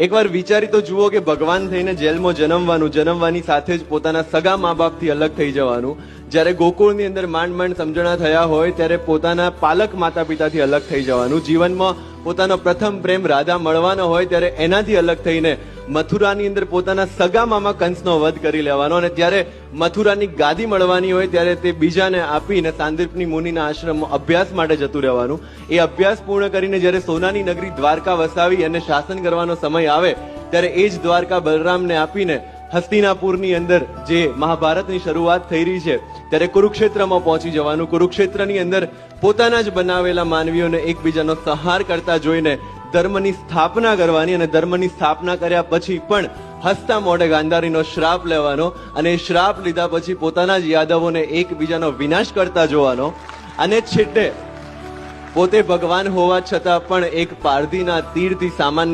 એકવાર વિચારી તો જુઓ કે ભગવાન થઈને જેલમાં જન્મવાની સાથે જ પોતાના સગા મા બાપથી અલગ થઈ જવાનું. જ્યારે ગોકુળની અંદર માંડ સમજણા થયા હોય ત્યારે પોતાના પાલક માતા પિતાથી અલગ થઈ જવાનું. જીવનમાં પોતાનો પ્રથમ પ્રેમ રાધા મળવાનો હોય ત્યારે એનાથી અલગ થઈને મથુરાની અંદર પોતાના સગા મામા કંસનો વધ કરી લેવાનો, અને ત્યારે મથુરાની ગાદી મળવાની હોય ત્યારે તે બીજાને આપીને સાંદીપની મુનિના આશ્રમમાં અભ્યાસ માટે જતું રહેવાનું. એ અભ્યાસ પૂર્ણ કરીને જ્યારે સોનાની નગરી દ્વારકા વસાવી અને શાસન કરવાનો સમય આવે ત્યારે એ જ દ્વારકા બલરામને આપીને હસ્તિનાપુરની અંદર જે મહાભારતની શરૂઆત થઈ રહી છે ત્યારે કુરુક્ષેત્રમાં પહોંચી જવાનું. કુરુક્ષેત્રની અંદર પોતાના જ બનાવેલા માનવીઓને એકબીજાનો સંહાર કરતા જોઈને ધર્મની સ્થાપના કરવાની, અને ધર્મની સ્થાપના કર્યા પછી પણ હસતા મોઢે ગાંધારીનો શ્રાપ લેવાનો, અને શ્રાપ લીધા પછી પોતાના જ યાદવોને એકબીજાનો વિનાશ કરતા જોવાનો, અને છેલ્લે પોતે ભગવાન હોવા છતાં પણ એક પારધીના તીરથી સામાન્ય